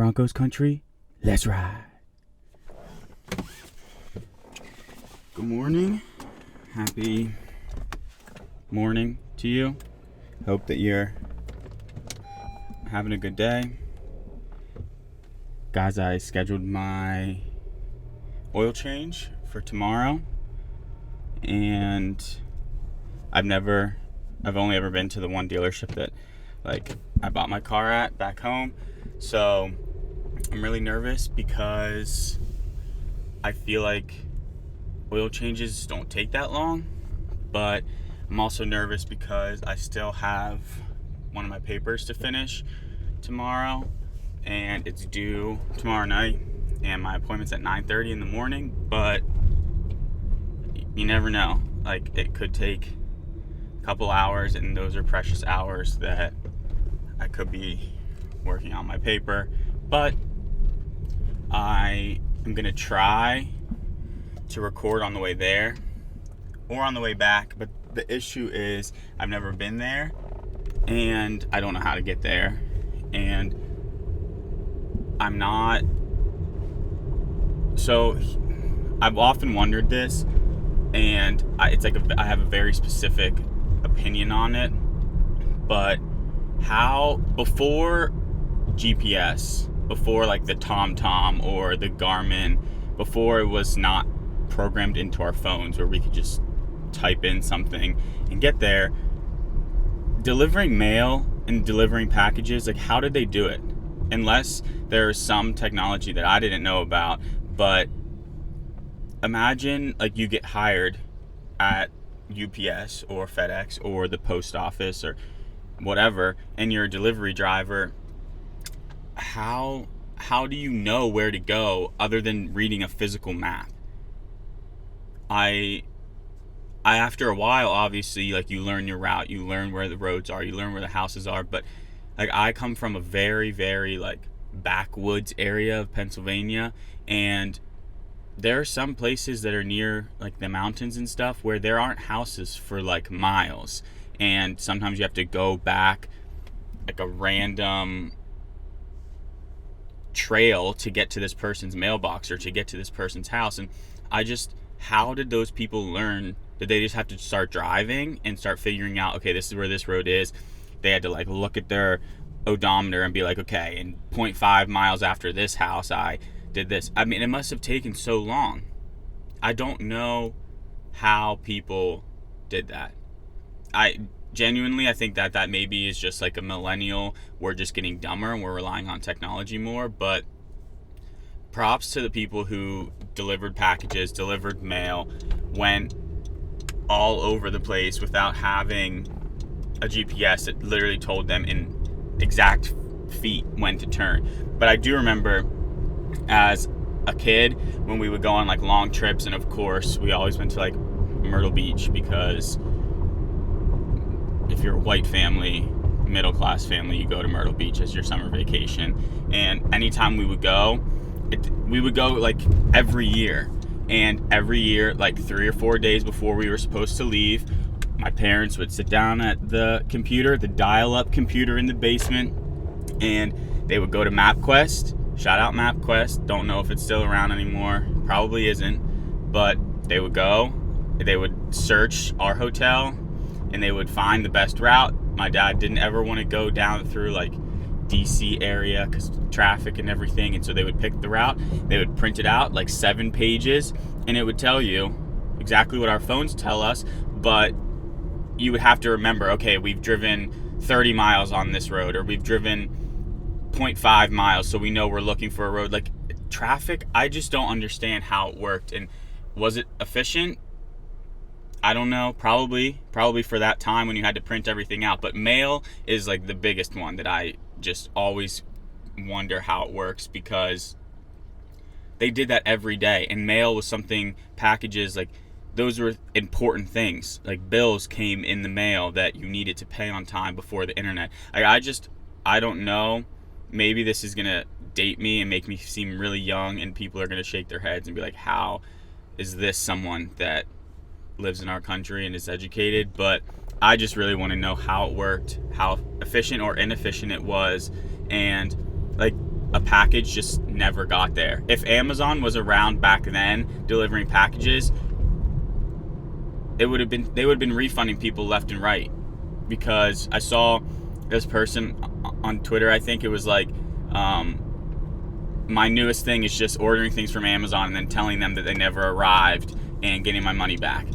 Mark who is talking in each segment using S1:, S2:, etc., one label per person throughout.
S1: Broncos country, let's ride. Good morning. Happy morning to you. Hope that you're having a good day. Guys, I scheduled my oil change for tomorrow, and I've only ever been to the one dealership that I bought my car at back home. So I'm really nervous because I feel like oil changes don't take that long, but I'm also nervous because I still have one of my papers to finish tomorrow, and it's due tomorrow night, and my appointment's at 9:30 in the morning. But you never know, it could take a couple hours, and those are precious hours that I could be working on my paper. But I am gonna try to record on the way there or on the way back, but the issue is I've never been there and I don't know how to get there, and so I've often wondered this, and I have a very specific opinion on it. But how, before GPS, before the TomTom or the Garmin, before it was not programmed into our phones where we could just type in something and get there, delivering mail and delivering packages, how did they do it? Unless there's some technology that I didn't know about. But imagine you get hired at UPS or FedEx or the post office or whatever, and you're a delivery driver. How do you know where to go other than reading a physical map? I after a while, obviously, you learn your route, you learn where the roads are, you learn where the houses are. But I come from a very, very backwoods area of Pennsylvania, and there are some places that are near the mountains and stuff where there aren't houses for miles, and sometimes you have to go back a random trail to get to this person's mailbox or to get to this person's house. And how did those people learn? Did they just have to start driving and start figuring out, okay, this is where this road is? They had to look at their odometer and be okay, in 0.5 miles after this house I did this. I mean, it must have taken so long. I don't know how people did that. I think that maybe is just a millennial, we're just getting dumber and we're relying on technology more. But props to the people who delivered packages, delivered mail, went all over the place without having a GPS that literally told them in exact feet when to turn. But I do remember as a kid when we would go on long trips, and of course we always went to Myrtle Beach, because if you're a white family, middle class family, you go to Myrtle Beach as your summer vacation. And anytime we would go every year. And every year, 3 or 4 days before we were supposed to leave, my parents would sit down at the computer, the dial-up computer in the basement, and they would go to MapQuest. Shout out MapQuest. Don't know if it's still around anymore. Probably isn't. But they would search our hotel, and they would find the best route. My dad didn't ever want to go down through DC area because traffic and everything, and so they would pick the route. They would print it out 7 pages, and it would tell you exactly what our phones tell us. But you would have to remember, okay, we've driven 30 miles on this road, or we've driven 0.5 miles, so we know we're looking for a road. Traffic, I just don't understand how it worked. And was it efficient? I don't know. Probably for that time when you had to print everything out. But mail is the biggest one that I just always wonder how it works, because they did that every day. And mail was something, packages, those were important things. Bills came in the mail that you needed to pay on time before the internet. I don't know. Maybe this is gonna date me and make me seem really young, and people are gonna shake their heads and be how is this someone that lives in our country and is educated? But I just really want to know how it worked, how efficient or inefficient it was. And a package just never got there. If Amazon was around back then delivering packages, they would have been refunding people left and right. Because I saw this person on Twitter, I think it was like, my newest thing is just ordering things from Amazon and then telling them that they never arrived and getting my money back.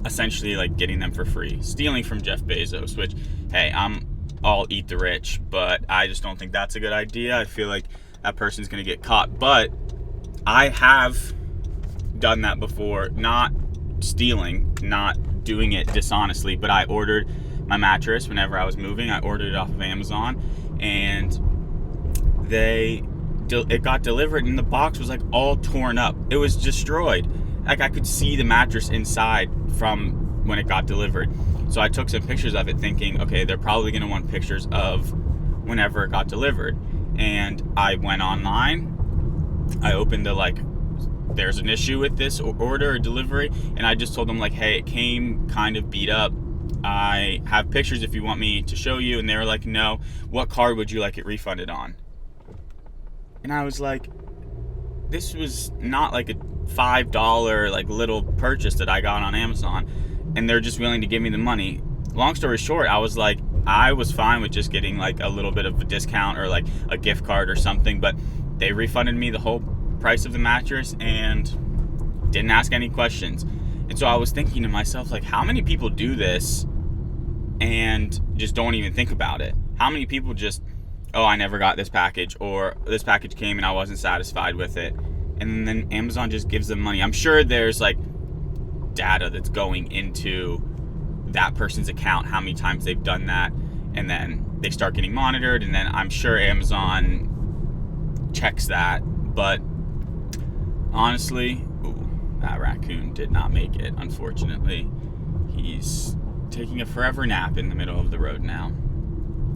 S1: Essentially like getting them for free. Stealing from Jeff Bezos, which, hey, I'm all eat the rich, but I just don't think that's a good idea. I feel like that person's going to get caught. But I have done that before, not stealing, not doing it dishonestly, but I ordered my mattress whenever I was moving. I ordered it off of Amazon, and it got delivered, and the box was like all torn up. It was destroyed. Like I could see the mattress inside from when it got delivered. So I took some pictures of it thinking, okay, they're probably going to want pictures of whenever it got delivered. And I went online. I opened there's an issue with this order or delivery. And I just told them like, hey, it came kind of beat up. I have pictures if you want me to show you. And they were like, no, what card would you like it refunded on? And I was like, this was not like a $5 like little purchase that I got on Amazon, and they're just willing to give me the money. Long story short, I was fine with just getting like a little bit of a discount or like a gift card or something, but they refunded me the whole price of the mattress and didn't ask any questions. And so I was thinking to myself, like, how many people do this and just don't even think about it? How many people just, oh, I never got this package, or this package came and I wasn't satisfied with it, and then Amazon just gives them money? I'm sure there's like data that's going into that person's account, how many times they've done that, and then they start getting monitored, and then I'm sure Amazon checks that. But honestly, that raccoon did not make it, unfortunately. He's taking a forever nap in the middle of the road now.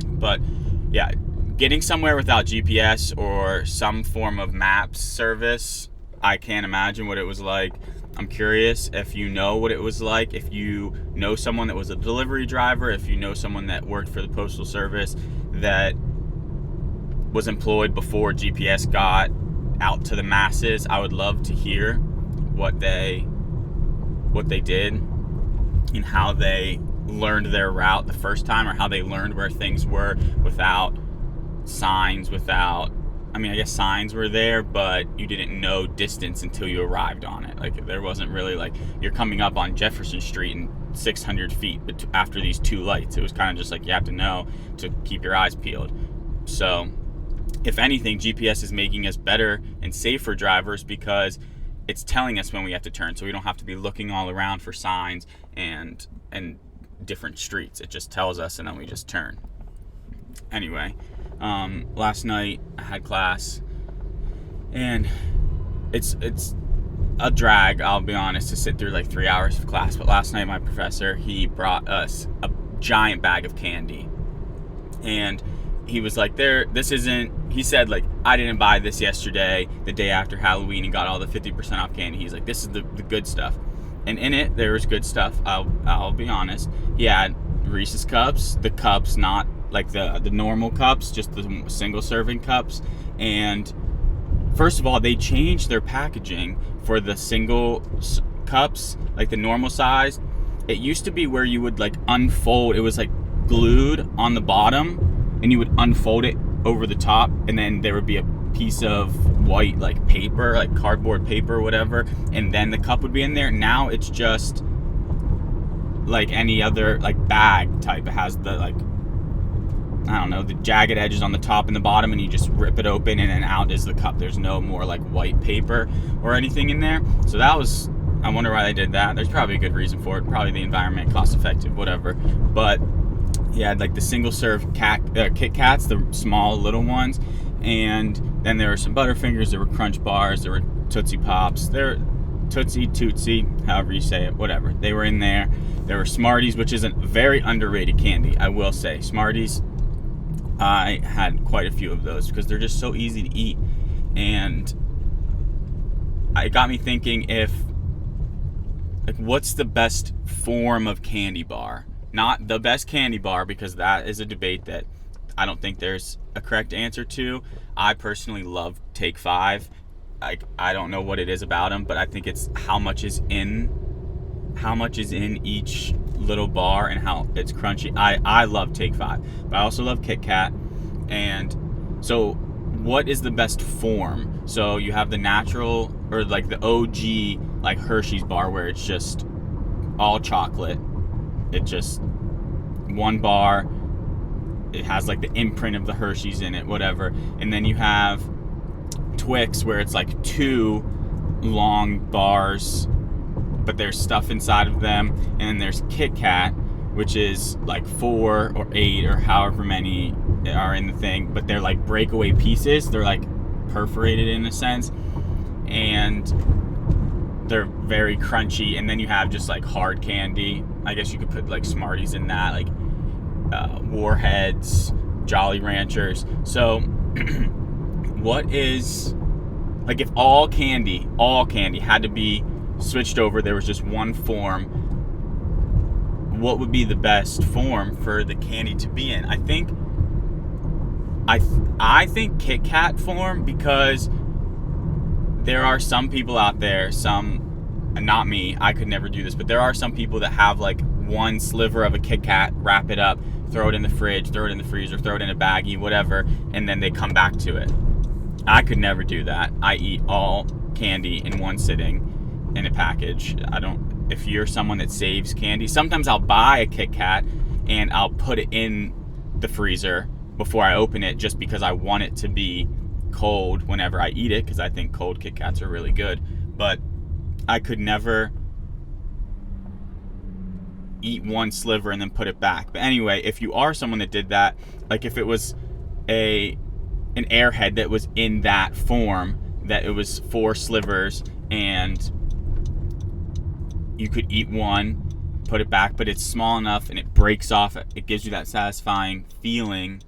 S1: But yeah, getting somewhere without GPS or some form of maps service, I can't imagine what it was like. I'm curious if you know what it was like, if you know someone that was a delivery driver, if you know someone that worked for the Postal Service that was employed before GPS got out to the masses. I would love to hear what they did and how they learned their route the first time, or how they learned where things were without signs, I guess signs were there, but you didn't know distance until you arrived on it. Like, there wasn't really like, you're coming up on Jefferson Street and 600 feet after these two lights. It was kind of just like, you have to know to keep your eyes peeled. So if anything, GPS is making us better and safer drivers, because it's telling us when we have to turn, so we don't have to be looking all around for signs and different streets. It just tells us, and then we just turn. Anyway, last night I had class, and it's a drag, I'll be honest, to sit through like 3 hours of class. But last night my professor, he brought us a giant bag of candy, and he was like, he said, like, I didn't buy this yesterday, the day after Halloween, and got all the 50% off candy. He's like, this is the good stuff. And in it, there was good stuff, I'll be honest. He had Reese's Cups, the cups, not like the normal cups, just the single serving cups. And first of all, they changed their packaging for the single cups, like the normal size. It used to be where you would like unfold, it was like glued on the bottom, and you would unfold it over the top, and then there would be a piece of white like paper, like cardboard paper or whatever, and then the cup would be in there. Now it's just like any other like bag type. It has the like, I don't know, the jagged edges on the top and the bottom, and you just rip it open and then out is the cup. There's no more like white paper or anything in there. So that was, I wonder why they did that. There's probably a good reason for it, probably the environment, cost effective, whatever. But yeah, like the single serve Kit Kats, the small little ones, and then there were some Butterfingers, there were Crunch Bars, there were Tootsie Pops, there Tootsie, however you say it, whatever. They were in there. There were Smarties, which is a very underrated candy, I will say. Smarties, I had quite a few of those because they're just so easy to eat, and it got me thinking, what's the best form of candy bar? Not the best candy bar, because that is a debate that I don't think there's a correct answer to. I personally love Take 5. Like, I don't know what it is about them, but I think it's how much is in each little bar and how it's crunchy. I love Take 5, but I also love Kit Kat. And so what is the best form? So you have the natural, or like the OG, like Hershey's bar, where it's just all chocolate. It just one bar. It has like the imprint of the Hershey's in it, whatever. And then you have Twix, where it's like 2 long bars, but there's stuff inside of them. And then there's Kit Kat, which is like 4 or 8 or however many are in the thing, but they're like breakaway pieces. They're like perforated in a sense, and they're very crunchy. And then you have just like hard candy. I guess you could put like Smarties in that, like Warheads, Jolly Ranchers. So what is, like, if all candy had to be switched over, there was just one form, what would be the best form for the candy to be in? I think Kit Kat form, because there are some people out there, not me, I could never do this, but there are some people that have like one sliver of a Kit Kat, wrap it up, throw it in the fridge, throw it in the freezer, throw it in a baggie, whatever, and then they come back to it. I could never do that. I eat all candy in one sitting in a package. If you're someone that saves candy, sometimes I'll buy a Kit Kat and I'll put it in the freezer before I open it, just because I want it to be cold whenever I eat it, because I think cold Kit Kats are really good. But I could never eat one sliver and then put it back. But anyway, if you are someone that did that, like if it was an Airhead that was in that form, that it was 4 slivers and you could eat one, put it back, but it's small enough and it breaks off, it gives you that satisfying feeling.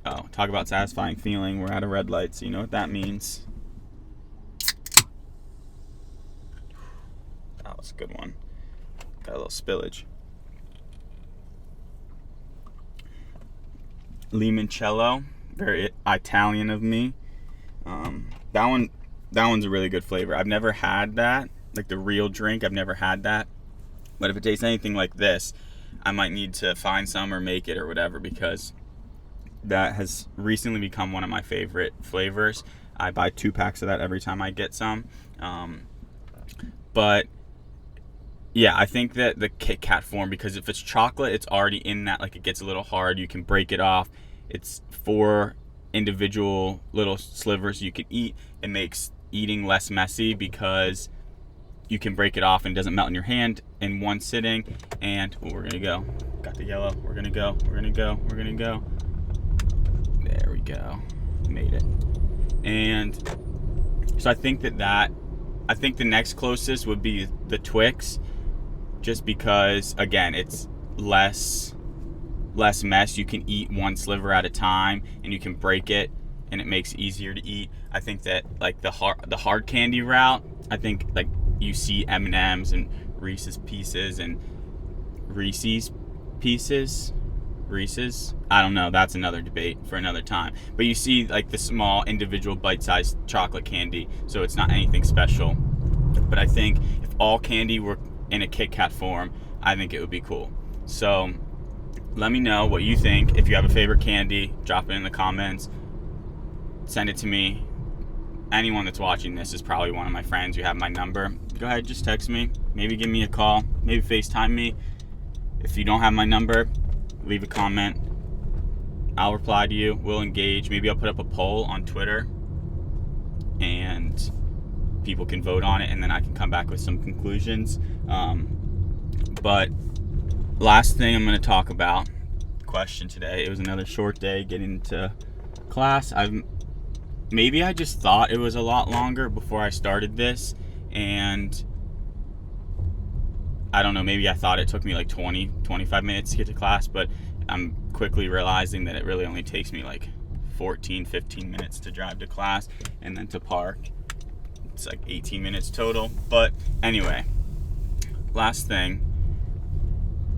S1: Oh, talk about satisfying feeling. We're at a red light, so you know what that means. That was a good one. Got a little spillage. Limoncello, very Italian of me. That one's a really good flavor. I've never had that, like the real drink. I've never had that. But if it tastes anything like this, I might need to find some or make it or whatever, because that has recently become one of my favorite flavors. I buy 2 packs of that every time I get some. But yeah, I think that the Kit Kat form, because if it's chocolate, it's already in that, like it gets a little hard. You can break it off. It's 4 individual little slivers you can eat. It makes eating less messy because you can break it off and it doesn't melt in your hand in one sitting. And we're gonna go. Got the yellow. We're gonna go. We're gonna go. We're gonna go. There we go. Made it. And so I think I think the next closest would be the Twix, just because, again, it's less mess. You can eat one sliver at a time and you can break it and it makes it easier to eat. I think that like the hard candy route, I think like you see M&Ms and Reese's Pieces and Reese's Pieces. Reese's, I don't know, that's another debate for another time. But you see like the small individual bite-sized chocolate candy, so it's not anything special. But I think if all candy were in a Kit Kat form, I think it would be cool. So let me know what you think. If you have a favorite candy, drop it in the comments. Send it to me. Anyone that's watching this is probably one of my friends. You have my number. Go ahead, just text me. Maybe give me a call. Maybe FaceTime me. If you don't have my number, leave a comment. I'll reply to you. We'll engage. Maybe I'll put up a poll on Twitter and people can vote on it, and then I can come back with some conclusions. But last thing I'm going to talk about, question today. It was another short day getting into class. Maybe I just thought it was a lot longer before I started this, and I don't know, maybe I thought it took me like 25 minutes to get to class, but I'm quickly realizing that it really only takes me like 15 minutes to drive to class, and then to park it's like 18 minutes total. But anyway, last thing,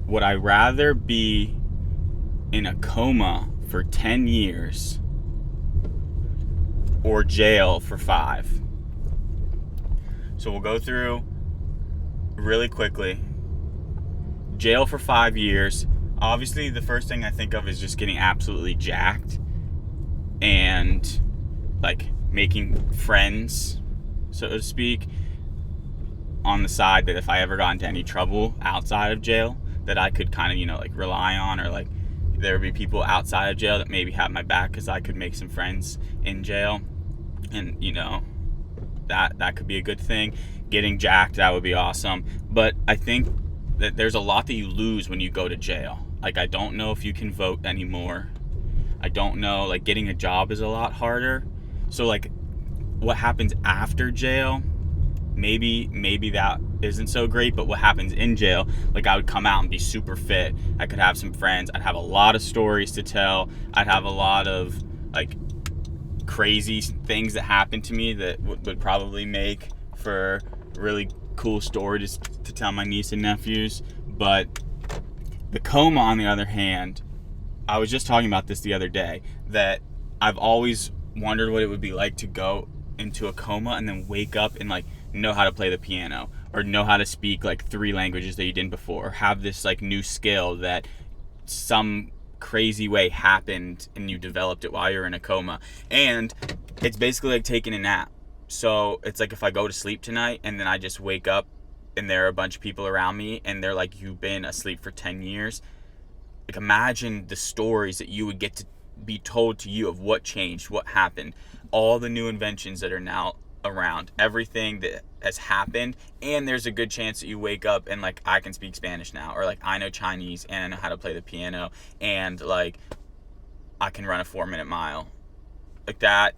S1: would I rather be in a coma for 10 years or jail for 5. So we'll go through really quickly. Jail for 5 years. Obviously, the first thing I think of is just getting absolutely jacked and like making friends, so to speak, on the side, that if I ever got into any trouble outside of jail, that I could kind of, like rely on, or like there would be people outside of jail that maybe have my back because I could make some friends in jail. And that could be a good thing. Getting jacked, that would be awesome. But I think that there's a lot that you lose when you go to jail. Like, I don't know if you can vote anymore. I don't know, like getting a job is a lot harder. So like what happens after jail, maybe that isn't so great. But what happens in jail, like I would come out and be super fit. I could have some friends. I'd have a lot of stories to tell. I'd have a lot of like crazy things that happened to me that would probably make for really cool stories to tell my niece and nephews. But the coma, on the other hand, I was just talking about this the other day, that I've always wondered what it would be like to go into a coma and then wake up and like know how to play the piano, or know how to speak like 3 languages that you didn't before, or have this like new skill that some crazy way happened and you developed it while you're in a coma. And it's basically like taking a nap. So it's like if I go to sleep tonight and then I just wake up and there are a bunch of people around me and they're like, you've been asleep for 10 years. Like, imagine the stories that you would get to be told to you of what changed, what happened, all the new inventions that are now around, everything that has happened. And there's a good chance that you wake up and like, I can speak Spanish now, or like I know Chinese and I know how to play the piano, and like I can run a 4-minute mile. Like that,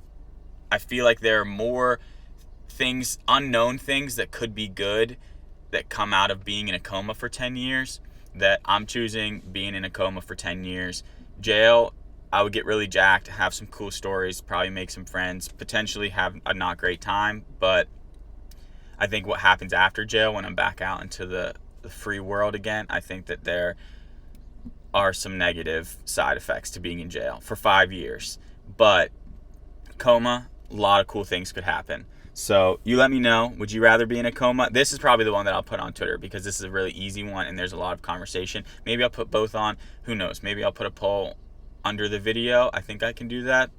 S1: I feel like there are more things, unknown things that could be good that come out of being in a coma for 10 years, that I'm choosing being in a coma for 10 years. Jail, I would get really jacked, have some cool stories, probably make some friends, potentially have a not great time. But I think what happens after jail, when I'm back out into the free world again, I think that there are some negative side effects to being in jail for 5 years. But coma, a lot of cool things could happen. So you let me know, would you rather be in a coma? This is probably the one that I'll put on Twitter because this is a really easy one and there's a lot of conversation. Maybe I'll put both on. Who knows? Maybe I'll put a poll under the video. I think I can do that.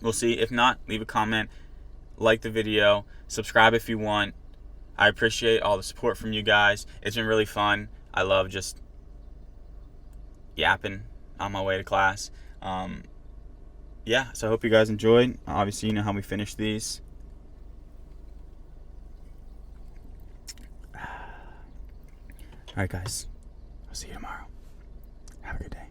S1: We'll see. If not, leave a comment, like the video, subscribe if you want. I appreciate all the support from you guys. It's been really fun. I love just yapping on my way to class. Yeah, so I hope you guys enjoyed. Obviously, you know how we finish these. All right, guys. I'll see you tomorrow. Have a good day.